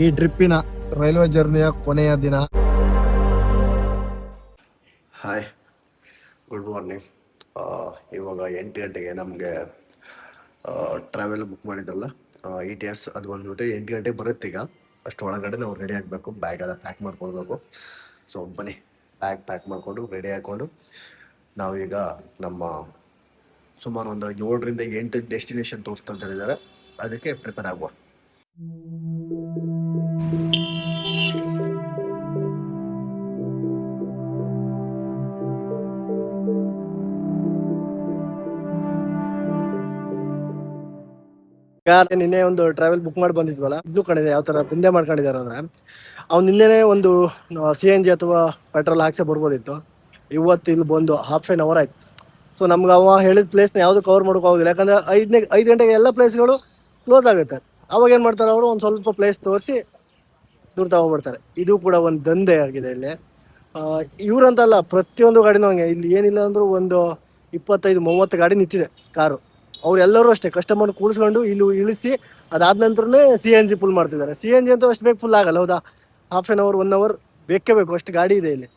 ಈ ಟ್ರಿಪ್ಪಿನ ರೈಲ್ವೆ ಜರ್ನಿಯ ಕೊನೆಯ ದಿನ. Hi, good morning. ಇವಾಗ 8 ಗಂಟೆಗೆ ನಮಗೆ ಟ್ರಾವೆಲ್ ಬುಕ್ ಮಾಡಿದ್ರಲ್ಲ ETS, ಅದು ಬಂದ್ಬಿಟ್ಟು 8 ಗಂಟೆಗೆ ಬರುತ್ತೆ. ಈಗ ಅಷ್ಟು ಒಳಗಡೆ ನಾವು ರೆಡಿ ಆಗಬೇಕು, ಬ್ಯಾಗ್ ಎಲ್ಲ ಪ್ಯಾಕ್ ಮಾಡ್ಕೊಳ್ಬೇಕು. ಸೊ ಬನ್ನಿ, ಬ್ಯಾಗ್ ಪ್ಯಾಕ್ ಮಾಡಿಕೊಂಡು ರೆಡಿ ಹಾಕ್ಕೊಂಡು ನಾವೀಗ ನಮ್ಮ ಸುಮಾರು ಒಂದು 7ರಿಂದ 8 ಡೆಸ್ಟಿನೇಷನ್ ತೋರಿಸ್ತಾ ಅಂತ ಹೇಳಿದ್ದಾರೆ, ಅದಕ್ಕೆ ಪ್ರಿಪೇರ್ ಆಗುವ. ನಿನ್ನೆ ಒಂದು ಟ್ರಾವೆಲ್ ಬುಕ್ ಮಾಡಿ ಬಂದಿದ್ವಲ್ಲ, ಇದ್ನು ಕಣಿದೆ ಯಾವ ತರ ಹಿಂದೆ ಮಾಡ್ಕೊಂಡಿದ್ದಾರೆ ಅಂದ್ರೆ, ಅವ್ನು ನಿನ್ನೆನೆ ಒಂದು CNG ಅಥವಾ ಪೆಟ್ರೋಲ್ ಹಾಕ್ಸೇ ಬರ್ಬೋದಿತ್ತು. ಇವತ್ತು ಇಲ್ಲಿ ಬಂದು ½ an hour ಆಯ್ತು. ಸೊ ನಮ್ಗೆ ಅವ ಹೇಳಿದ ಪ್ಲೇಸ್ನ ಯಾವುದು ಕವರ್ ಮಾಡೋಕ್ಕಾಗೋದಿಲ್ಲ, ಯಾಕಂದ್ರೆ 5 ಗಂಟೆಗೆ ಎಲ್ಲ ಪ್ಲೇಸ್ಗಳು ಕ್ಲೋಸ್ ಆಗುತ್ತೆ. ಅವಾಗ ಏನು ಮಾಡ್ತಾರೆ ಅವರು, ಒಂದು ಸ್ವಲ್ಪ ಪ್ಲೇಸ್ ತೋರಿಸಿ ದೂರ ತಗೊಬಿಡ್ತಾರೆ. ಇದು ಕೂಡ ಒಂದು ದಂಧೆ ಆಗಿದೆ ಇಲ್ಲಿ. ಇವ್ರಂತಲ್ಲ, ಪ್ರತಿಯೊಂದು ಗಾಡಿನೂ ಹಂಗೆ. ಇಲ್ಲಿ ಏನಿಲ್ಲ ಅಂದರೂ ಒಂದು 25-30 ಗಾಡಿ ನಿಂತಿದೆ ಕಾರು. ಅವರೆಲ್ಲರೂ ಅಷ್ಟೇ ಕಸ್ಟಮರ್ ಕೂಡಿಸ್ಕೊಂಡು ಇಲ್ಲಿ ಇಳಿಸಿ ಅದಾದ ನಂತರನೇ CNG ಫುಲ್ ಮಾಡ್ತಿದ್ದಾರೆ. CNG ಅಂತೂ ಅಷ್ಟು ಬೇಗ ಫುಲ್ ಆಗಲ್ಲ, ಹೌದಾ? ½ an hour 1 hour ಬೇಕೇ ಬೇಕು, ಅಷ್ಟು ಗಾಡಿ ಇದೆ ಇಲ್ಲಿ.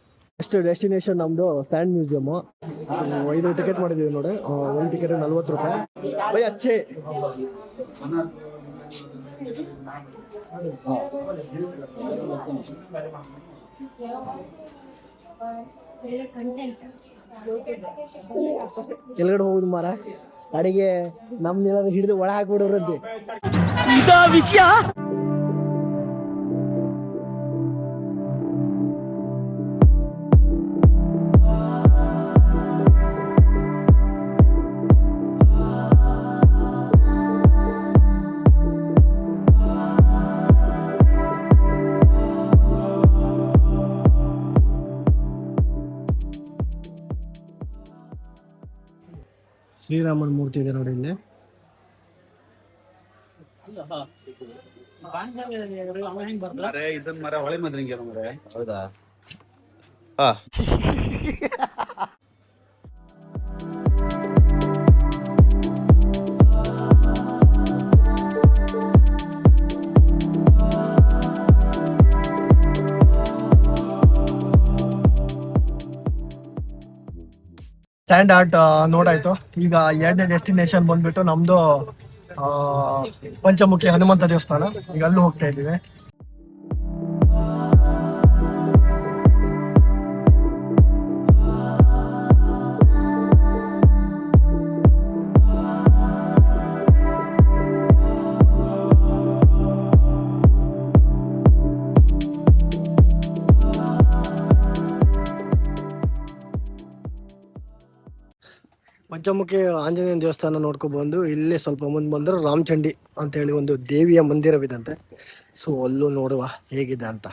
ಅಷ್ಟು ಡೆಸ್ಟಿನೇಷನ್ ನಮ್ಮದು ಸ್ಯಾಂಡ್ ಮ್ಯೂಸಿಯಮ್ಮು. 5 ಟಿಕೆಟ್ ಮಾಡಿದ್ದೀವಿ ನೋಡಿ. ಒಂದು ಟಿಕೆಟ್ 40 ರೂಪಾಯಿ. ಭಯ ಅಚ್ಚೆ ಕೆಳಗಡೆ ಹೋಗುದು ಮಾರ ಅಡಿಗೆ ನಮ್ನೆಲ್ಲ ಹಿಡಿದು ಒಳ ಹಾಕ್ಬಿಡೋರಂತೆ ವಿಷಯ. ಶ್ರೀರಾಮನ ಮೂರ್ತಿ ಇದೆ ನೋಡಿ ಇಲ್ಲಿ. ಹೌದಾ? ಸ್ಟ್ಯಾಂಡ್ ಆರ್ಟ್ ನೋಡಾಯ್ತು. ಈಗ 2ನೇ ಡೆಸ್ಟಿನೇಷನ್ ಬಂದ್ಬಿಟ್ಟು ನಮ್ದು ಪಂಚಮುಖಿ ಹನುಮಂತ ದೇವಸ್ಥಾನ. ಈಗ ಅಲ್ಲೂ ಹೋಗ್ತಾ ಇದ್ದೀವಿ. ಪಂಚಮುಖಿ ಆಂಜನೇಯನ ದೇವಸ್ಥಾನ ನೋಡ್ಕೊಬಂದು ಇಲ್ಲೇ ಸ್ವಲ್ಪ ಮುಂದೆ ಬಂದ್ರೆ ರಾಮಚಂಡಿ ಅಂತೇಳಿ ಒಂದು ದೇವಿಯ ಮಂದಿರವಿದಂತೆ. ಸೊ ಅಲ್ಲೂ ನೋಡುವ ಹೇಗಿದೆ ಅಂತ.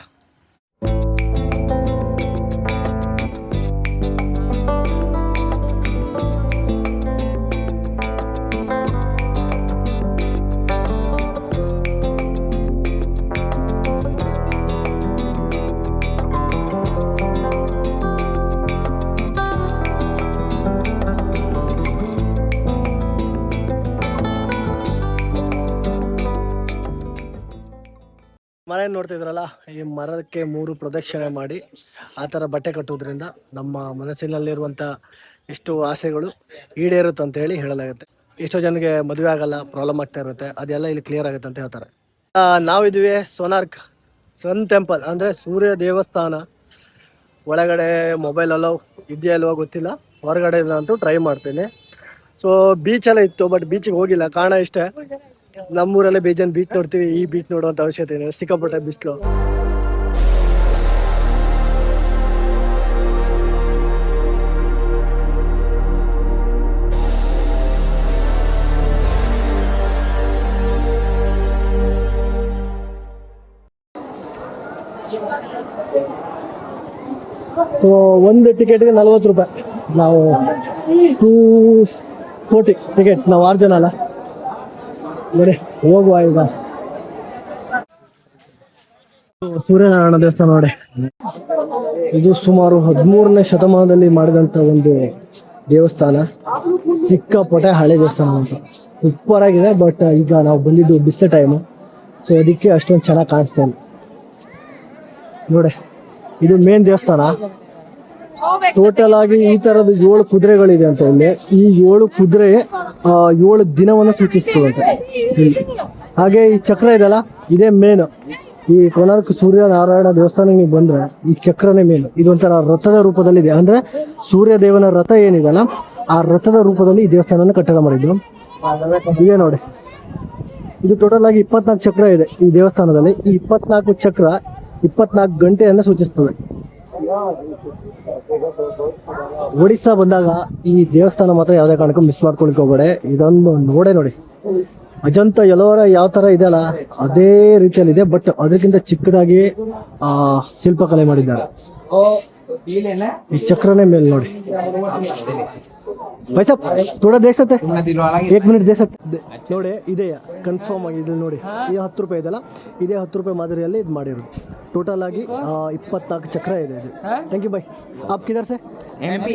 ಮನೆ ನೋಡ್ತಿದ್ರಲ್ಲ, ಈ ಮರಕ್ಕೆ 3 ಪ್ರದಕ್ಷಿಣೆ ಮಾಡಿ ಆ ಥರ ಬಟ್ಟೆ ಕಟ್ಟೋದ್ರಿಂದ ನಮ್ಮ ಮನಸ್ಸಿನಲ್ಲಿರುವಂಥ ಎಷ್ಟು ಆಸೆಗಳು ಈಡೇರುತ್ತೆ ಅಂತ ಹೇಳಿ ಹೇಳಲಾಗುತ್ತೆ. ಎಷ್ಟೋ ಜನಕ್ಕೆ ಮದುವೆ ಆಗಲ್ಲ, ಪ್ರಾಬ್ಲಮ್ ಆಗ್ತಾ ಇರುತ್ತೆ, ಅದೆಲ್ಲ ಇಲ್ಲಿ ಕ್ಲಿಯರ್ ಆಗುತ್ತೆ ಅಂತ ಹೇಳ್ತಾರೆ. ನಾವಿದ್ವಿ ಸೋನಾರ್ಕ್ ಸನ್ ಟೆಂಪಲ್, ಅಂದರೆ ಸೂರ್ಯ ದೇವಸ್ಥಾನ ಒಳಗಡೆ. ಮೊಬೈಲ್ ಅಲೋ ಇದೆಯಾ ಅಲ್ವಾ ಗೊತ್ತಿಲ್ಲ, ಹೊರಗಡೆ ಅಂತೂ ಟ್ರೈ ಮಾಡ್ತೀನಿ. ಸೊ ಬೀಚೆಲ್ಲ ಇತ್ತು, ಬಟ್ ಬೀಚಿಗೆ ಹೋಗಿಲ್ಲ. ಕಾರಣ ಇಷ್ಟೇ, ನಮ್ಮೂರಲ್ಲೇ ಬೇಜಾನ್ ಬೀಚ್ ನೋಡ್ತೀವಿ, ಈ ಬೀಚ್ ನೋಡುವಂಥ ಅವಶ್ಯಕತೆ ಇದೆ. ಸಿಕ್ಕಾಪಟ್ಟೆ ಬಿಸಿಲು. ಸೊ ಒಂದು ಟಿಕೆಟ್ಗೆ 40 ರೂಪಾಯಿ. ನಾವು 240 ಟಿಕೆಟ್. ನಾವು 6 ಜನ ಅಲ್ಲ. ನೋಡಿ ಹೋಗುವ ಈಗ. ಸೂರ್ಯನಾರಾಯಣ ದೇವಸ್ಥಾನ ನೋಡಿ, ಇದು ಸುಮಾರು 13ನೇ ಶತಮಾನದಲ್ಲಿ ಮಾಡಿದಂತ ಒಂದು ದೇವಸ್ಥಾನ. ಸಿಕ್ಕಾಪಟ್ಟೆ ಹಳೆ ದೇವಸ್ಥಾನ ಅಂತ, ಸೂಪರ್ ಆಗಿದೆ. ಬಟ್ ಈಗ ನಾವು ಬಂದಿದ್ದು ಬಿಸಿಲು ಟೈಮು, ಸೊ ಅದಕ್ಕೆ ಅಷ್ಟೊಂದು ಚೆನ್ನಾಗಿ ಕಾಣಿಸ್ತಾ ಇಲ್ಲ ನೋಡಿ. ಇದು ಮೇನ್ ದೇವಸ್ಥಾನ. ಟೋಟಲ್ ಆಗಿ ಈ ತರದ 7 ಕುದುರೆಗಳಿದೆ ಅಂತ ಇಲ್ಲಿ. ಈ 7 ಕುದುರೆ 7 ದಿನವನ್ನು ಸೂಚಿಸ್ತದಂತೆ. ಹಾಗೆ ಈ ಚಕ್ರ ಇದೆಲ್ಲ, ಇದೇ ಮೇನ್. ಈ ಕೋನಾರ್ಕ್ ಸೂರ್ಯ ನಾರಾಯಣ ದೇವಸ್ಥಾನಕ್ಕೆ ನೀವು ಬಂದ್ರೆ ಈ ಚಕ್ರನೇ ಮೇನ್. ಇದೊಂಥರ ರಥದ ರೂಪದಲ್ಲಿದೆ. ಅಂದ್ರೆ ಸೂರ್ಯ ದೇವನ ರಥ ಏನಿದೆಲ್ಲ ಆ ರಥದ ರೂಪದಲ್ಲಿ ಈ ದೇವಸ್ಥಾನನ ಕಟ್ಟಡ ಮಾಡಿದ್ರು. ಇದೇ ನೋಡಿ, ಇದು ಟೋಟಲ್ ಆಗಿ 24 ಚಕ್ರ ಇದೆ ಈ ದೇವಸ್ಥಾನದಲ್ಲಿ. ಈ 24 ಚಕ್ರ 24 ಗಂಟೆಯನ್ನು ಸೂಚಿಸ್ತದೆ. ಒಡಿಸ್ಸಾ ಬಂದಾಗ ಈ ದೇವಸ್ಥಾನ ಮಾತ್ರ ಯಾವುದೇ ಕಾರಣಕ್ಕೂ ಮಿಸ್ ಮಾಡ್ಕೊಳಕ್ಕೆ ಹೋಗಬೇಡಿ. ಇದೊಂದು ನೋಡಿ ಅಜಂತ ಎಲ್ಲೋರ ಯಾವ ತರ ಇದೆಯಲ್ಲ ಅದೇ ರೀತಿಯಲ್ಲಿ ಇದೆ, ಬಟ್ ಅದಕ್ಕಿಂತ ಚಿಕ್ಕದಾಗಿ ಶಿಲ್ಪಕಲೆ ಮಾಡಿದ್ದಾರೆ. ಈ ಚಕ್ರನೇ ಮೇಲೆ ನೋಡಿ. भाई साहब थोड़ा देख सकते हैं, 1 मिनट देख सकते ನೋಡಿ. ಇದೆ ಕನ್ಫರ್ಮ್ ಆಗಿ ಇದು ನೋಡಿ. ಈ 10 ರೂಪಾಯಿ ಇದೆಲ್ಲ, ಇದೇ 10 ರೂಪಾಯಿ ಮಾದರಿಯಲ್ಲಿ ಇದು ಮಾಡಿರೋದು. ಟೋಟಲ್ ಆಗಿ 24 ಚಕ್ರ ಇದೆ ಇದು. Thank you bye. आप किधर से? MP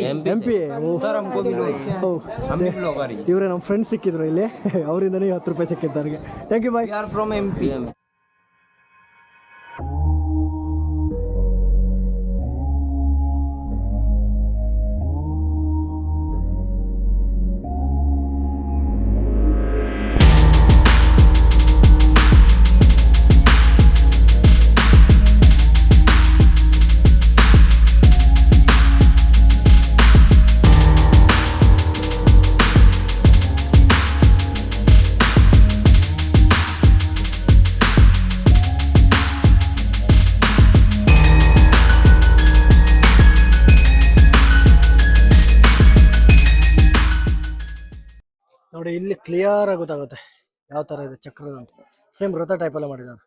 सर हमको भी ಇವರೇ ನಮ್ಮ ಫ್ರೆಂಡ್ಸ್ ಸಿಕ್ಕಿದ್ರು ಇಲ್ಲಿ, ಅವರಿಂದನೇ 10 ರೂಪಾಯಿ ಸಿಕ್ಕಿತ್ತು ಅವ್ರಿಗೆ. Thank you bye. We are from MP. ನೋಡಿ ಇಲ್ಲಿ ಕ್ಲಿಯರ್ ಆಗಿ ಗೊತ್ತಾಗುತ್ತೆ ಯಾವ ತರ ಇದೆ ಚಕ್ರದ ಅಂತ. ಸೇಮ್ ರಥ ಟೈಪ್ ಎಲ್ಲ ಮಾಡಿದ್ದಾರೆ.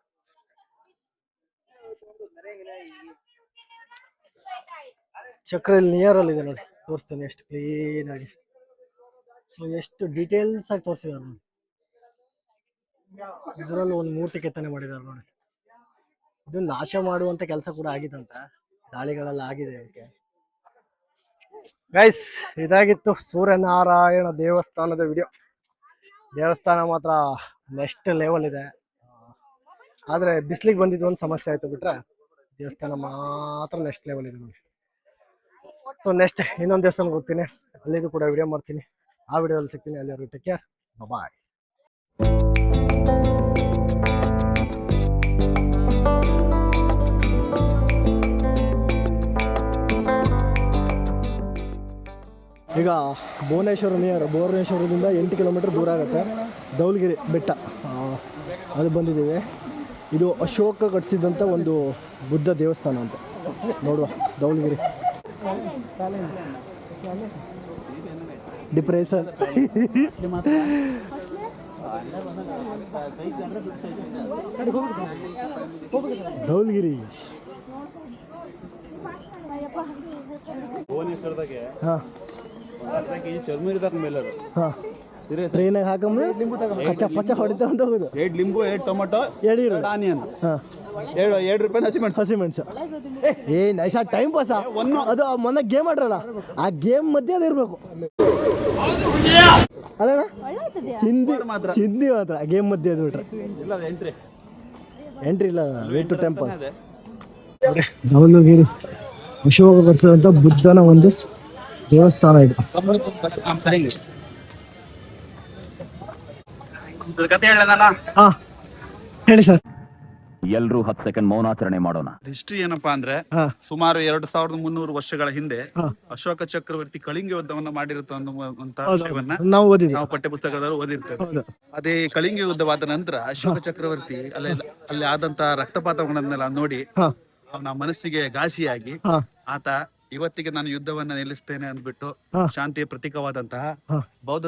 ಚಕ್ರ ಇಲ್ಲಿ ನಿಯರ್ ಅಲ್ಲಿ ಇದೆ ನೋಡಿ, ತೋರಿಸ್ತೇನೆ ಎಷ್ಟು ಕ್ಲೀನ್ ಆಗಿ. ಸೊ ಎಷ್ಟು ಡೀಟೇಲ್ಸ್ ಆಗಿ ತೋರಿಸಿದ್ದಾರೆ ನೋಡಿ. ಇದರಲ್ಲೂ ಒಂದು ಮೂರ್ತಿ ಕೆತ್ತನೆ ಮಾಡಿದ್ದಾರೆ ನೋಡಿ. ಇದು ನಾಶ ಮಾಡುವಂತ ಕೆಲಸ ಕೂಡ ಆಗಿತ್ತಂತ, ದಾಳಿಗಳೆಲ್ಲ ಆಗಿದೆ ಇದಕ್ಕೆ. ಗೈಸ್ ಇದಾಗಿತ್ತು ಸೂರ್ಯನಾರಾಯಣ ದೇವಸ್ಥಾನದ ವಿಡಿಯೋ. ದೇವಸ್ಥಾನ ಮಾತ್ರ ನೆಕ್ಸ್ಟ್ ಲೆವೆಲ್ ಇದೆ. ಆದ್ರೆ ಬಿಸಿಲಿಗೆ ಬಂದಿದ್ದು ಒಂದು ಸಮಸ್ಯೆ ಆಯ್ತು, ಬಿಟ್ರೆ ದೇವಸ್ಥಾನ ಮಾತ್ರ ನೆಕ್ಸ್ಟ್ ಲೆವೆಲ್ ಇದೆ ನೋಡಿ. ಸೊ ನೆಕ್ಸ್ಟ್ ಇನ್ನೊಂದು ದೇವಸ್ಥಾನಕ್ಕೆ ಹೋಗ್ತೀನಿ, ಅಲ್ಲಿದು ಕೂಡ ವಿಡಿಯೋ ಮಾಡ್ತೀನಿ. ಆ ವಿಡಿಯೋದಲ್ಲಿ ಸಿಗ್ತೀನಿ. ಅಲ್ಲಿವರೆಗೂ ಟೇಕ್ ಕೇರ್, ಬಾಯ್. ಈಗ ಭುವನೇಶ್ವರದಿಂದ 8 ಕಿಲೋಮೀಟರ್ ದೂರ ಆಗುತ್ತೆ ಧೌಲಗಿರಿ ಬೆಟ್ಟ, ಅದು ಬಂದಿದ್ದೀವಿ. ಇದು ಅಶೋಕ ಕಟ್ಟಿಸಿದಂಥ ಒಂದು ಬುದ್ಧ ದೇವಸ್ಥಾನ ಅಂತ ನೋಡುವ. ಧೌಲಗಿರಿ ಡಿಪ್ರೆಷನ್ ಧೌಲಗಿರಿ. ಭುವನೇಶ್ವರದಾಗೆ ಹಾಂ ಚರ್ಮೀರಿದಾಗ ಮೇಲೆ ಟ್ರೈನಾಗ ಹಾಕಂದ್ರೆ ಕಚ್ಚ ಪಚ್ಚ ಹೊಡಿತಾ ಅಂತ ಹೋಗುದು. 2 ಲಿಂಬು 2 ಟೊಮೆಟೊ 2 ಆನಿಯನ್ ಹಾಂ 2 ರೂಪಾಯಿ ಹಸಿಮೆಣಸು. ಏ ನೈಸ್ ಟೈಮ್ ಪಾಸ. ಅದು ಮೊನ್ನೆ ಗೇಮ್ ಆಡ್ರಲ್ಲ, ಆ ಗೇಮ್ ಮಧ್ಯೆ ಅದು ಇರ್ಬೇಕು ಅಲ್ಲ ಚಿಂದಿ ಮಾತ್ರ ಗೇಮ್ ಮಧ್ಯೆ ಅದು ಬಿಟ್ರೆ ಎಂಟ್ರಿ ಇಲ್ಲ. ವೇ ಟು ಟೆಂಪಲ್ ಧೌಲಗಿರಿ ಅಶೋಕ ಕಟ್ಟಿಸಿದಂಥ ಬುದ್ಧನ ಒಂದು ದೇವಸ್ಥಾನ ಇದು. ಹಾ ಹೇಳಿ ಸರ್. ಎಲ್ರೂ 10 ಸೆಕೆಂಡ್ ಮೌನಾಚರಣೆ ಮಾಡೋಣ. ಹಿಸ್ಟ್ರಿ ಏನಪ್ಪಾ ಅಂದ್ರೆ ಸುಮಾರು 2300 ವರ್ಷಗಳ ಹಿಂದೆ ಅಶೋಕ ಚಕ್ರವರ್ತಿ ಕಳಿಂಗ ಯುದ್ಧವನ್ನ ಮಾಡಿರುವಂತ ವಿಷಯವನ್ನ ನಾವು ಪಠ್ಯ ಪುಸ್ತಕದಲ್ಲಿ ಓದಿರ್ತೇವೆ. ಅದೇ ಕಳಿಂಗ ಯುದ್ಧವಾದ ನಂತರ ಅಶೋಕ ಚಕ್ರವರ್ತಿ ಅಲ್ಲಿ ಆದಂತ ರಕ್ತಪಾತಗಳನ್ನೆಲ್ಲ ನೋಡಿ ಅವನ ಮನಸ್ಸಿಗೆ ಘಾಸಿಯಾಗಿ ಆತ ಇವತ್ತಿಗೆ ನಾನು ಯುದ್ಧವನ್ನ ನಿಲ್ಲಿಸ್ತೇನೆ ಅಂದ್ಬಿಟ್ಟು ಶಾಂತಿಯ ಪ್ರತೀಕವಾದಂತಹ ಬೌದ್ಧ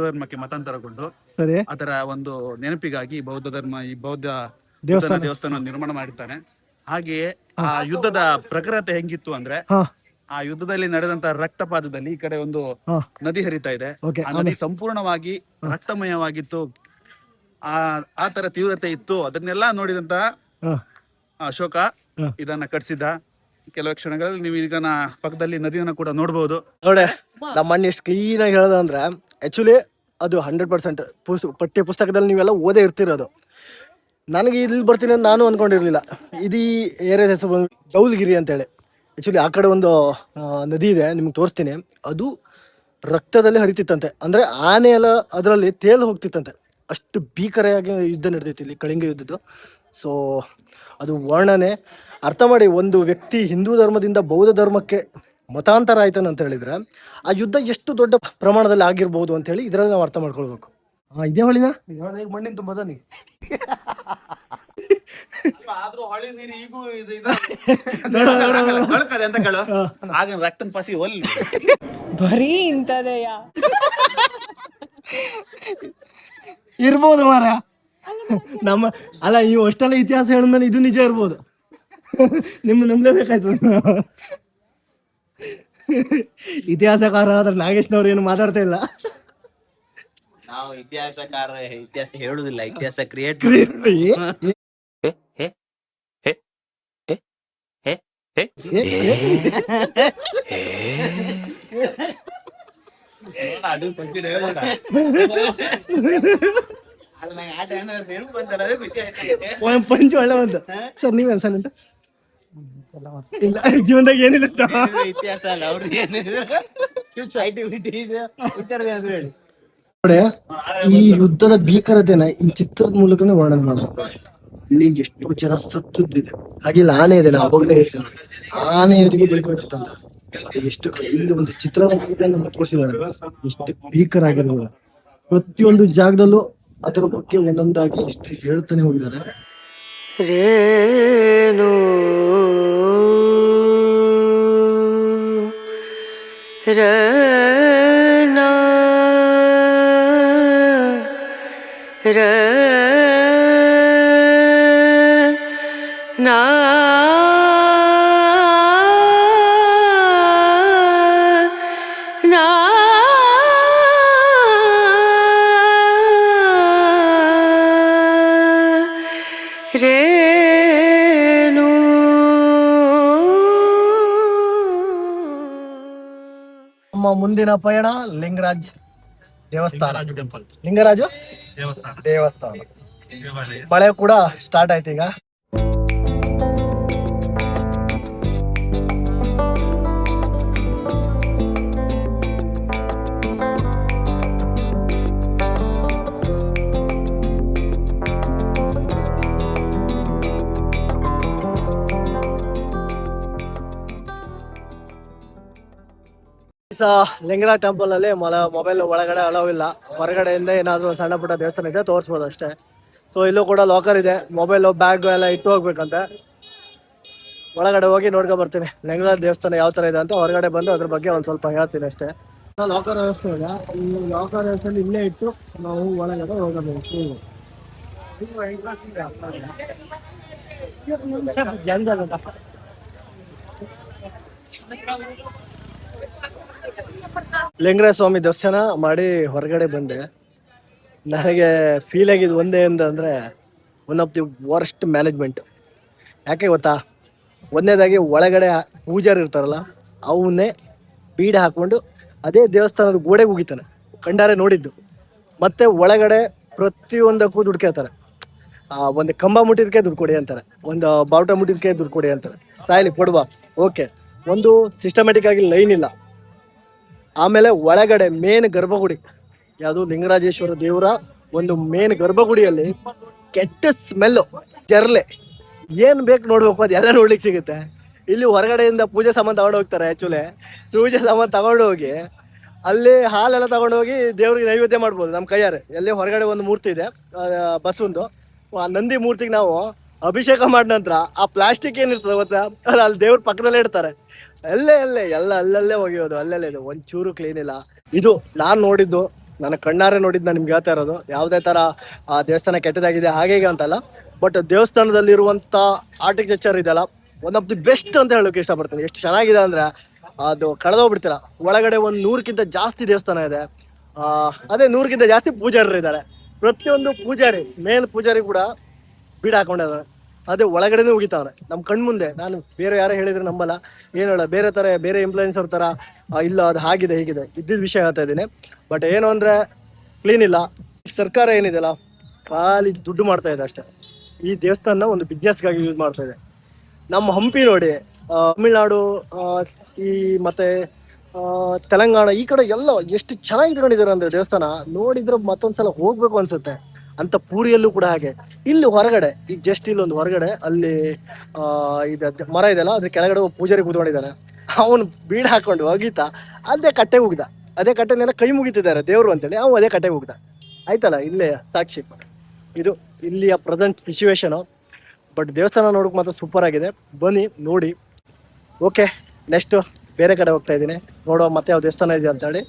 ಧರ್ಮಕ್ಕೆ ಮತಾಂತರಗೊಂಡು ಅದರ ಒಂದು ನೆನಪಿಗಾಗಿ ಬೌದ್ಧ ದೇವಸ್ಥಾನ ನಿರ್ಮಾಣ ಮಾಡಿರ್ತಾನೆ. ಹಾಗೆಯೇ ಆ ಯುದ್ಧದ ಪ್ರಖರತೆ ಹೆಂಗಿತ್ತು ಅಂದ್ರೆ, ಆ ಯುದ್ಧದಲ್ಲಿ ನಡೆದಂತ ರಕ್ತಪಾತದಲ್ಲಿ ಈ ಕಡೆ ಒಂದು ನದಿ ಹರಿತಾ ಇದೆ. ಆ ನದಿ ಸಂಪೂರ್ಣವಾಗಿ ರಕ್ತಮಯವಾಗಿತ್ತು. ಆ ತರ ತೀವ್ರತೆ ಇತ್ತು. ಅದನ್ನೆಲ್ಲ ನೋಡಿದಂತ ಅಶೋಕ ಇದನ್ನ ಕಟ್ಸಿದ್ದ. ಕೆಲವು ಕ್ಷಣಗಳಲ್ಲಿ ನೀವು ಈಗ ಪಕ್ಕದಲ್ಲಿ ನದಿಯನ್ನ ಕೂಡ ನೋಡಬಹುದು. ನೋಡಿ ನಮ್ಮ ಅಣ್ಣ ಎಷ್ಟು ಕ್ಲೀನ್ ಆಗಿ ಹೇಳ್ದ ಅಂದ್ರೆ, ಆಕ್ಚುಲಿ ಅದು 100% ಪಠ್ಯ ಪುಸ್ತಕದಲ್ಲಿ ನೀವೆಲ್ಲ ಓದೇ ಇರ್ತಿರೋದು. ನನಗೆ ಇಲ್ಲಿ ಬರ್ತೀನಿ ಅಂತ ನಾನು ಅಂದ್ಕೊಂಡಿರಲಿಲ್ಲ. ಇದೀ ಏರಿಯಾದ ಹೆಸರು ಗೌಲ್ಗಿರಿ ಅಂತೇಳಿ. ಆ್ಯಕ್ಚುಲಿ ಆ ಕಡೆ ಒಂದು ನದಿ ಇದೆ, ನಿಮ್ಗೆ ತೋರಿಸ್ತೀನಿ. ಅದು ರಕ್ತದಲ್ಲಿ ಹರಿತಿತ್ತಂತೆ, ಅಂದರೆ ಆನೆ ಎಲ್ಲ ಅದರಲ್ಲಿ ತೇಲು ಹೋಗ್ತಿತ್ತಂತೆ. ಅಷ್ಟು ಭೀಕರೆಯಾಗಿ ಯುದ್ಧ ನಡೆದೈತಿ ಇಲ್ಲಿ, ಕಳಿಂಗ ಯುದ್ಧದ್ದು. ಸೊ ಅದು ವರ್ಣನೆ ಅರ್ಥ ಮಾಡಿ. ಒಂದು ವ್ಯಕ್ತಿ ಹಿಂದೂ ಧರ್ಮದಿಂದ ಬೌದ್ಧ ಧರ್ಮಕ್ಕೆ ಮತಾಂತರ ಆಯ್ತಾನೆ ಅಂತ ಹೇಳಿದ್ರೆ ಆ ಯುದ್ಧ ಎಷ್ಟು ದೊಡ್ಡ ಪ್ರಮಾಣದಲ್ಲಿ ಆಗಿರ್ಬೋದು ಅಂತ ಹೇಳಿ ಇದರಲ್ಲಿ ನಾವು ಅರ್ಥ ಮಾಡ್ಕೊಳ್ಬೇಕು. ಇದೇ ಹೊಳಿನ ಮಣ್ಣಿನ ತುಂಬ ಬರೀ ಇಂಥದೆಯ ಇರ್ಬೋದು ಮಾರ. ನಮ್ಮ ಅಲ್ಲ, ನೀವು ಅಷ್ಟೆಲ್ಲ ಇತಿಹಾಸ ಹೇಳಿದ್ಮೇಲೆ ಇದು ನಿಜ ಇರ್ಬೋದು. ನಂಬಲೇಬೇಕಾಯ್ತು. ಇತಿಹಾಸಕಾರ ಆದ್ರೆ ನಾಗೇಶ್ನವ್ರು ಏನು ಮಾತಾಡ್ತಾ ಇಲ್ಲ. ನಾವು ಇತಿಹಾಸಕಾರ ಇತಿಹಾಸ ಹೇಳುದಿಲ್ಲ, ಇತಿಹಾಸ ಕ್ರಿಯೇಟ್ ಪಂಚ್ ಒಳ್ಳೆ ಬಂತ ಸರ್. ನೀವ್ ಅನ್ಸನ್ ಅಂತ ಇಲ್ಲ, ಜೀವನದಾಗ ಏನಿಲ್ಲ ಇತಿಹಾಸ ಅಲ್ಲ ಅವ್ರಿಗೆ ಹೇಳಿ. ಈ ಯುದ್ಧದ ಭೀಕರತೆನ ಈ ಚಿತ್ರದ ಮೂಲಕನೇ ವರ್ಣನೆ ಮಾಡಬೇಕು. ಇಲ್ಲಿ ಎಷ್ಟು ಜನ ಸತ್ತುತ್ತಿದೆ. ಹಾಗೆ ಇಲ್ಲಿ ಆನೆ ಇದೆ, ಅವಾಗಲೇ ಆನೆಯವರಿಗೆ ಬೆಳ್ಕೊಳ್ತಿತ್ತಂತ. ಎಷ್ಟು ಇಲ್ಲಿ ಒಂದು ಚಿತ್ರದ ನಮ್ಗೆ ತೋರಿಸಿದ್ದಾರೆ ಎಷ್ಟು ಭೀಕರ ಆಗಿರ್ಬೋದು. ಪ್ರತಿಯೊಂದು ಜಾಗದಲ್ಲೂ ಅದರ ಬಗ್ಗೆ ಒಂದೊಂದಾಗಿ ಎಷ್ಟು ಹೇಳ್ತಾನೆ ಹೋಗಿದ್ದಾರೆ. ರೇನು ರನ ನಾ ರೇನು. ನಮ್ಮ ಮುಂದಿನ ಪಯಣ ಲಿಂಗರಾಜ್ ದೇವಸ್ಥಾನ. ಲಿಂಗರಾಜು ದೇವಸ್ಥಾನ. ಮಳೆ ಕೂಡ ಸ್ಟಾರ್ಟ್ ಆಯ್ತು ಈಗ. ಲಿಂಗರಾಜ್ ಟೆಂಪಲ್ ಅಲ್ಲಿ ಮೊಬೈಲ್ ಒಳಗಡೆ ಅಲೋ ಇಲ್ಲ. ಹೊರಗಡೆಯಿಂದ ಏನಾದ್ರು ಒಂದು ಸಣ್ಣ ಪುಟ್ಟ ದೇವಸ್ಥಾನ ಇದೆ, ತೋರಿಸ್ಬೋದು ಅಷ್ಟೇ. ಸೊ ಇಲ್ಲೂ ಕೂಡ ಲಾಕರ್ ಇದೆ, ಮೊಬೈಲ್ ಬ್ಯಾಗ್ ಎಲ್ಲ ಇಟ್ಟು ಹೋಗ್ಬೇಕಂತೆ. ಒಳಗಡೆ ಹೋಗಿ ನೋಡ್ಕೊ ಬರ್ತೀನಿ ಲಿಂಗರಾಜ್ ದೇವಸ್ಥಾನ ಯಾವ ತರ ಇದೆ ಅಂತ. ಹೊರಗಡೆ ಬಂದು ಅದ್ರ ಬಗ್ಗೆ ಒಂದ್ ಸ್ವಲ್ಪ ಹೇಳ್ತೀನಿ ಅಷ್ಟೇ. ಲಾಕರ್ ವ್ಯವಸ್ಥೆ ಇದೆ, ಈ ಲಾಕರ್ ವ್ಯವಸ್ಥೆ ಇಲ್ಲೇ ಇಟ್ಟು ನಾವು ಒಳಗಡೆ ಹೋಗಬೇಕು. ಲಿಂಗರಾಜ ಸ್ವಾಮಿ ದರ್ಶನ ಮಾಡಿ ಹೊರಗಡೆ ಬಂದೆ. ನನಗೆ ಫೀಲ್ ಆಗಿದ್ದು ಒಂದೇ ಅಂದ್ರೆ one of the worst management. ಯಾಕೆ ಗೊತ್ತಾ? ಒಂದನೇದಾಗಿ ಒಳಗಡೆ ಪೂಜಾರಿ ಇರ್ತಾರಲ್ಲ, ಅವನ್ನೇ ಬೀಡ ಹಾಕೊಂಡು ಅದೇ ದೇವಸ್ಥಾನದ ಗೋಡೆಗೆ ಹೋಗಿತಾನೆ, ಕಂಡಾರೆ ನೋಡಿದ್ದು. ಮತ್ತೆ ಒಳಗಡೆ ಪ್ರತಿಯೊಂದಕ್ಕೂ ದುಡ್ಡು ಕೇಳ್ತಾರೆ. ಒಂದು ಕಂಬ ಮುಟ್ಟಿದ್ಕೆ ದುಡ್ಡು ಕೊಡಿ ಅಂತಾರೆ, ಒಂದು ಬಾವುಟ ಮುಟ್ಟಿದ್ಕೆ ದುಡ್ಡು ಕೊಡಿ ಅಂತಾರೆ. ಸಾಯ್ಲಿ ಕೊಡುವ, ಓಕೆ. ಒಂದು ಸಿಸ್ಟಮೆಟಿಕ್ ಆಗಿ ಲೈನ್ ಇಲ್ಲ. ಆಮೇಲೆ ಒಳಗಡೆ ಮೇನ್ ಗರ್ಭಗುಡಿ, ಯಾವುದು ಲಿಂಗರಾಜೇಶ್ವರ ದೇವರ ಒಂದು ಮೇನ್ ಗರ್ಭಗುಡಿಯಲ್ಲಿ ಕೆಟ್ಟ ಸ್ಮೆಲ್ಲು, ಜರ್ಲೆ, ಏನ್ ಬೇಕು ನೋಡ್ಬೇಕು ಅದೆಲ್ಲ ನೋಡ್ಲಿಕ್ಕೆ ಸಿಗುತ್ತೆ. ಇಲ್ಲಿ ಹೊರಗಡೆಯಿಂದ ಪೂಜೆ ಸಾಮಾನು ತಗೊಂಡು ಹೋಗ್ತಾರೆ. ಆಕ್ಚುಲಿ ಪೂಜೆ ಸಾಮಾನು ತಗೊಂಡು ಹೋಗಿ ಅಲ್ಲಿ ಹಾಲೆಲ್ಲ ತಗೊಂಡು ಹೋಗಿ ದೇವ್ರಿಗೆ ನೈವೇದ್ಯ ಮಾಡ್ಬೋದು ನಮ್ಮ ಕೈಯಾರೆ. ಎಲ್ಲಿ ಹೊರಗಡೆ ಒಂದು ಮೂರ್ತಿ ಇದೆ ಬಸವಂದು, ಆ ನಂದಿ ಮೂರ್ತಿಗೆ ನಾವು ಅಭಿಷೇಕ ಮಾಡಿದ ನಂತರ ಆ ಪ್ಲಾಸ್ಟಿಕ್ ಏನಿರ್ತದೆ ಗೊತ್ತಾ, ಅಲ್ಲಿ ದೇವ್ರ ಪಕ್ಕದಲ್ಲೇ ಇಡ್ತಾರೆ. ಎಲ್ಲ ಅಲ್ಲಲ್ಲೇ ಒಗೆಯೋದು, ಅಲ್ಲಲ್ಲೇ ಇದು, ಒಂಚೂರು ಕ್ಲೀನ್ ಇಲ್ಲ. ಇದು ನಾನು ನೋಡಿದ್ದು, ನನ್ನ ಕಣ್ಣಾರೆ ನೋಡಿದ್ದು, ನಾನು ನಿಮ್ಗೆ ಹೇಳ್ತಾ ಇರೋದು. ಯಾವುದೇ ಥರ ಆ ದೇವಸ್ಥಾನ ಕೆಟ್ಟದಾಗಿದೆ ಹಾಗೆ ಅಂತಲ್ಲ, ಬಟ್ ದೇವಸ್ಥಾನದಲ್ಲಿರುವಂಥ ಆರ್ಕಿಟೆಕ್ಚರ್ ಇದೆಲ್ಲ ಒನ್ ಆಫ್ ದಿ ಬೆಸ್ಟ್ ಅಂತ ಹೇಳೋಕೆ ಇಷ್ಟಪಡ್ತೀನಿ. ಎಷ್ಟು ಚೆನ್ನಾಗಿದೆ ಅಂದರೆ ಅದು ಕಳೆದೋಗ್ಬಿಡ್ತೀರ. ಒಳಗಡೆ ಒಂದು 100ಕ್ಕಿಂತ ಜಾಸ್ತಿ ದೇವಸ್ಥಾನ ಇದೆ. ಅದೇ 100ಕ್ಕಿಂತ ಜಾಸ್ತಿ ಪೂಜಾರರು ಇದ್ದಾರೆ. ಪ್ರತಿಯೊಂದು ಪೂಜಾರಿ, ಮೇನ್ ಪೂಜಾರಿ ಕೂಡ ಬೀಡ ಹಾಕೊಂಡಿದ್ದಾರೆ. ಅದೇ ಒಳಗಡೆನೇ ಹೋಗಿತಾವ್ರೆ ನಮ್ಮ ಕಣ್ಮುಂದೆ. ನಾನು ಬೇರೆ ಯಾರೋ ಹೇಳಿದ್ರೆ ನಂಬಲ್ಲ, ಏನು ಹೇಳ, ಬೇರೆ ಇನ್ಫ್ಲುಯೆನ್ಸರ್ ಥರ ಇಲ್ಲ ಅದು ಹಾಗಿದೆ ಹೀಗಿದೆ ಇದ್ದಿದ್ದ ವಿಷಯ ಹೇಳ್ತಾ ಇದ್ದೀನಿ. ಬಟ್ ಏನು ಅಂದರೆ ಕ್ಲೀನ್ ಇಲ್ಲ. ಸರ್ಕಾರ ಏನಿದೆಯಲ್ಲ ಖಾಲಿ ದುಡ್ಡು ಮಾಡ್ತಾ ಇದೆ ಅಷ್ಟೇ. ಈ ದೇವಸ್ಥಾನ ಒಂದು ಬಿಸ್ನೆಸ್ಗಾಗಿ ಯೂಸ್ ಮಾಡ್ತಾ ಇದೆ. ನಮ್ಮ ಹಂಪಿ ನೋಡಿ, ತಮಿಳ್ನಾಡು, ಈ ಮತ್ತೆ ತೆಲಂಗಾಣ ಈ ಕಡೆ ಎಲ್ಲ ಎಷ್ಟು ಚೆನ್ನಾಗಿ ಇಟ್ಕೊಂಡಿದ್ದಾರೆ ಅಂದ್ರೆ ದೇವಸ್ಥಾನ ನೋಡಿದ್ರೆ ಮತ್ತೊಂದ್ಸಲ ಹೋಗ್ಬೇಕು ಅನ್ಸುತ್ತೆ. ಅಂತ ಪೂರಿಯಲ್ಲೂ ಕೂಡ ಹಾಗೆ. ಇಲ್ಲಿ ಹೊರಗಡೆ ಈಗ ಜಸ್ಟ್ ಇಲ್ಲಿ ಒಂದು ಹೊರಗಡೆ ಅಲ್ಲಿ ಇದು ಮರ ಇದೆಯಲ್ಲ ಅದ್ರ ಕೆಳಗಡೆ ಪೂಜಾರಿ ಕೂತ್ಕೊಂಡಿದ್ದಾನೆ. ಅವನು ಬೀಡ್ ಹಾಕೊಂಡು ಹೋಗಿತಾ ಅದೇ ಕಟ್ಟೆ ಹೋಗ್ದ. ಅದೇ ಕಟ್ಟೆನೆಲ್ಲ ಕೈ ಮುಗಿತಿದ್ದಾರೆ ದೇವ್ರು ಅಂತೇಳಿ ಅವನು ಅದೇ ಕಟ್ಟೆ ಹೋಗ್ದ. ಆಯ್ತಲ್ಲ, ಇಲ್ಲೇ ಸಾಕ್ಷಿ. ಇದು ಇಲ್ಲಿಯ ಪ್ರೆಸೆಂಟ್ ಸಿಚುವೇಶನು. ಬಟ್ ದೇವಸ್ಥಾನ ನೋಡೋಕೆ ಮಾತ್ರ ಸೂಪರ್ ಆಗಿದೆ. ಬನ್ನಿ ನೋಡಿ. ಓಕೆ, ನೆಕ್ಸ್ಟ್ ಬೇರೆ ಕಡೆ ಹೋಗ್ತಾ ಇದ್ದೀನಿ. ನೋಡೋ ಮತ್ತೆ ಯಾವ ದೇವಸ್ಥಾನ ಇದೆ ಅಂತೇಳಿ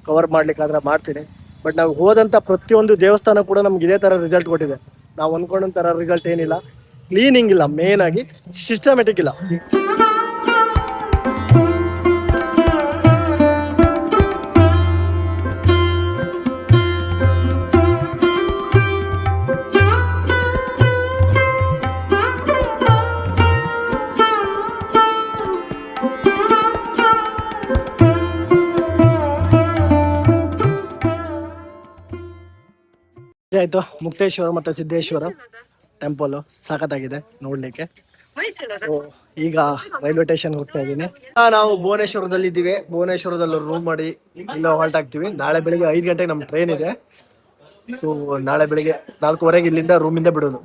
ಕವರ್ ಮಾಡ್ಲಿಕ್ಕಾದ್ರೆ ಮಾಡ್ತೀನಿ. ಬಟ್ ನಾವು ಹೋದಂಥ ಪ್ರತಿಯೊಂದು ದೇವಸ್ಥಾನ ಕೂಡ ನಮ್ಗೆ ಇದೇ ಥರ ರಿಸಲ್ಟ್ ಕೊಟ್ಟಿದೆ. ನಾವು ಅಂದ್ಕೊಂಡಂಥ ಥರ ರಿಸಲ್ಟ್ ಏನಿಲ್ಲ. ಕ್ಲೀನಿಂಗ್ ಇಲ್ಲ, ಮೇನ್ ಆಗಿ ಸಿಸ್ಟಮೆಟಿಕ್ ಇಲ್ಲ. ಆಯ್ತು, ಮುಕ್ತೇಶ್ವರ ಮತ್ತೆ ಸಿದ್ದೇಶ್ವರ ಟೆಂಪಲ್ ಸಖತ್ತಾಗಿದೆ ನೋಡ್ಲಿಕ್ಕೆ. ಈಗ ರೈಲ್ವೆ ಸ್ಟೇಷನ್ ಹೋಗ್ತಾ ಇದ್ದೀನಿ. ನಾವು ಭುವನೇಶ್ವರದಲ್ಲಿ ಇದ್ದೀವಿ. ಭುವನೇಶ್ವರದಲ್ಲಿ ರೂಮ್ ಮಾಡಿ ಇಲ್ಲ ಹಾಲ್ಟ್ ಆಗ್ತೀವಿ. ನಾಳೆ ಬೆಳಿಗ್ಗೆ 5 ಗಂಟೆಗೆ ನಮ್ಮ ಟ್ರೈನ್ ಇದೆ. ಸೊ ನಾಳೆ ಬೆಳಿಗ್ಗೆ 4:15 ಇಲ್ಲಿಂದ ರೂಮಿಂದ ಬಿಡೋದು.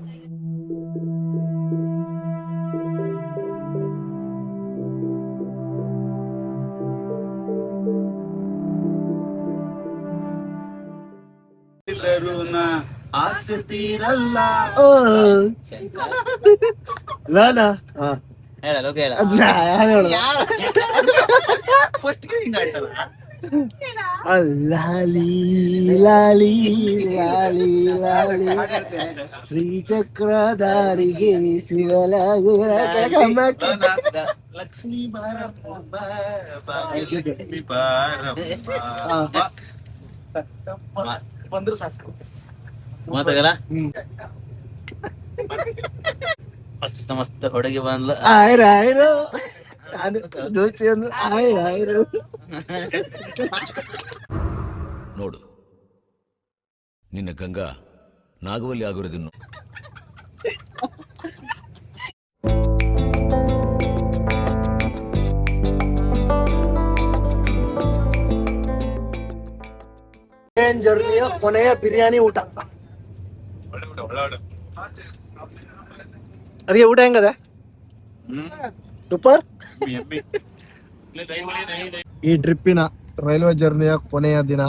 ಆಸೆ ತೀರಲ್ಲ. ಹೇಳಲ್ಲ ಹೇಳ ಲಾಲಿ ಲಾಲಿ ಲಾಲಿ ಲಾಲಿ ಶ್ರೀಚಕ್ರಧಾರಿಗೆ ಲಕ್ಷ್ಮೀ ಬಾರಮ್ಮ ಲಕ್ಷ್ಮೀ ಬಾರಮ್ಮ ಬಂದ್ರು ಸಾಕು. ಮಾತಾಗಲ್ಲ ಮಸ್ತ್ ಮಸ್ತ್ ಹುಡುಗಿ ಬಂದ್ಲು. ನೋಡು, ನಿನ್ನ ಗಂಗಾ ನಾಗವಲ್ಲಿ ಆಗಿರೋದಿನ್ನು. ಟ್ರೈನ್ ಜರ್ನಿಯ ಕೊನೆಯ ಬಿರಿಯಾನಿ ಊಟ. ಅದಕ್ಕೆ ಊಟ ಹೆಂಗದೆ? ಸೂಪರ್. ಈ ಟ್ರಿಪ್ಪಿನ ರೈಲ್ವೆ ಜರ್ನಿಯ ಕೊನೆಯ ದಿನ.